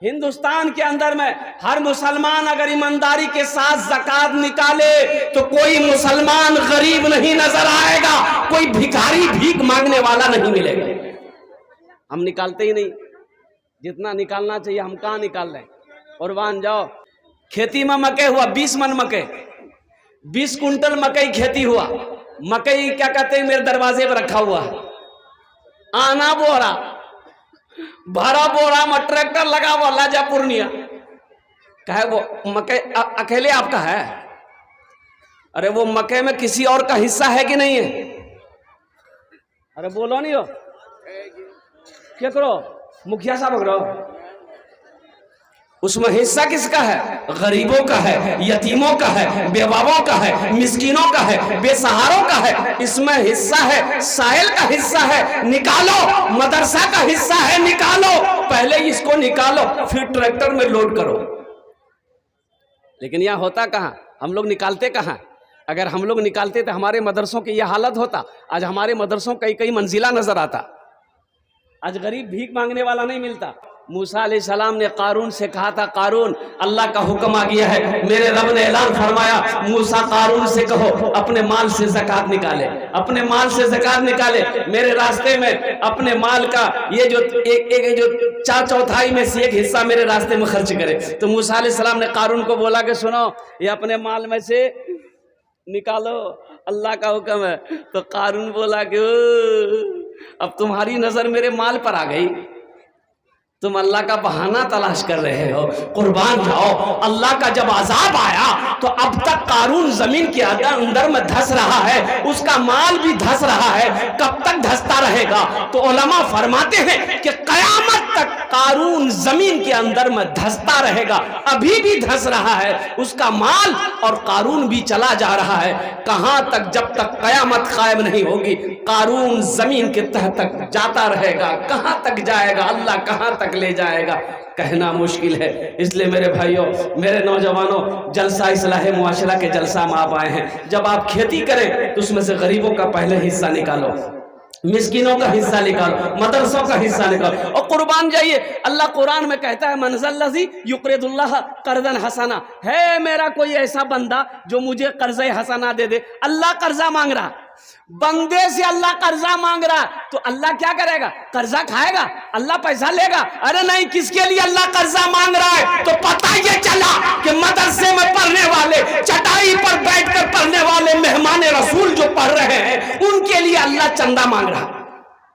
ہندوستان کے اندر میں ہر مسلمان اگر ایمانداری کے ساتھ زکوٰۃ نکالے تو کوئی مسلمان غریب نہیں نظر آئے گا، کوئی بھکاری بھیک مانگنے والا نہیں ملے گا۔ ہم نکالتے ہی نہیں، جتنا نکالنا چاہیے ہم کہاں نکال رہے ہیں؟ قربان جاؤ، کھیتی میں مکئی ہوا 20 من مکئی، 20 کنٹل مکئی کھیتی ہوا، مکئی کیا کہتے ہیں میرے دروازے پہ رکھا ہوا، آنا بورا بھرا بورا میں ٹریکٹر لگا ہوا لاجا پورنیا، کہے وہ مکئی اکیلے آپ کا ہے؟ ارے وہ مکئی میں کسی اور کا حصہ ہے کہ نہیں ہے؟ ارے بولو نہیں ہو کیا کرو مکھیا صاحب کرو، اس میں حصہ کس کا ہے؟ غریبوں کا ہے، یتیموں کا ہے، بیواؤں کا ہے، مسکینوں کا ہے، بے سہاروں کا ہے، اس میں حصہ ہے، سائل کا حصہ ہے، نکالو، مدرسہ کا حصہ ہے، نکالو، پہلے اس کو نکالو پھر ٹریکٹر میں لوڈ کرو۔ لیکن یہاں ہوتا کہاں؟ ہم لوگ نکالتے کہاں؟ اگر ہم لوگ نکالتے تو ہمارے مدرسوں کی یہ حالت ہوتا، آج ہمارے مدرسوں کئی منزلہ نظر آتا، آج غریب بھیک مانگنے والا نہیں ملتا۔ موسیٰ علیہ السلام نے قارون سے کہا تھا، قارون اللہ کا حکم آ گیا ہے، میرے رب نے اعلان فرمایا موسیٰ قارون سے کہو اپنے مال سے زکوٰۃ نکالے، اپنے مال سے زکوٰۃ نکالے، میرے راستے میں اپنے مال کا یہ جو 4/4 میں سے ایک حصہ میرے راستے میں خرچ کرے۔ تو موسیٰ علیہ السلام نے قارون کو بولا کہ سنو یہ اپنے مال میں سے نکالو، اللہ کا حکم ہے۔ تو قارون بولا کہ اب تمہاری نظر میرے مال پر آ گئی، تم اللہ کا بہانہ تلاش کر رہے ہو۔ قربان جاؤ، اللہ کا جب عذاب آیا تو اب تک قارون زمین کے اندر میں دھس رہا ہے، اس کا مال بھی دھس رہا ہے، کب تک دھستا رہے گا؟ تو علماء فرماتے ہیں کہ قیامت تک قارون زمین کے اندر میں دھستا رہے گا، ابھی بھی دھس رہا ہے، اس کا مال اور قارون بھی چلا جا رہا ہے۔ کہاں تک؟ جب تک قیامت قائم نہیں ہوگی قارون زمین کے تہ تک جاتا رہے گا۔ کہاں تک جائے گا؟ اللہ کہاں تک لے جائے گا کہنا مشکل ہے۔ اس لیے میرے بھائیوں، میرے نوجوانوں، جلسہ اصلاح معاشرہ کے جلسہ میں آپ آئے ہیں، جب آپ کھیتی کریں تو اس میں سے غریبوں کا پہلے حصہ نکالو، مسکینوں کا حصہ نکالو، مدرسوں کا حصہ نکالو، اور قربان جائیے۔ اللہ قرآن میں کہتا ہے من ذا الذی یقرض اللہ قرضا حسنا، ہے میرا کوئی ایسا بندہ جو مجھے قرض حسنا دے دے۔ اللہ قرضہ مانگ رہا، بندے سے اللہ قرضہ مانگ رہا، تو اللہ کیا کرے گا؟ قرضہ کھائے گا؟ اللہ پیسہ لے گا؟ ارے نہیں، کس کے لیے اللہ قرضہ مانگ رہا ہے؟ تو پتہ یہ چلا کہ مدرسے میں پڑھنے والے، چٹائی پر بیٹھ کر پڑھنے والے، مہمان رسول جو پڑھ رہے ہیں، ان کے لیے اللہ چندہ مانگ رہا۔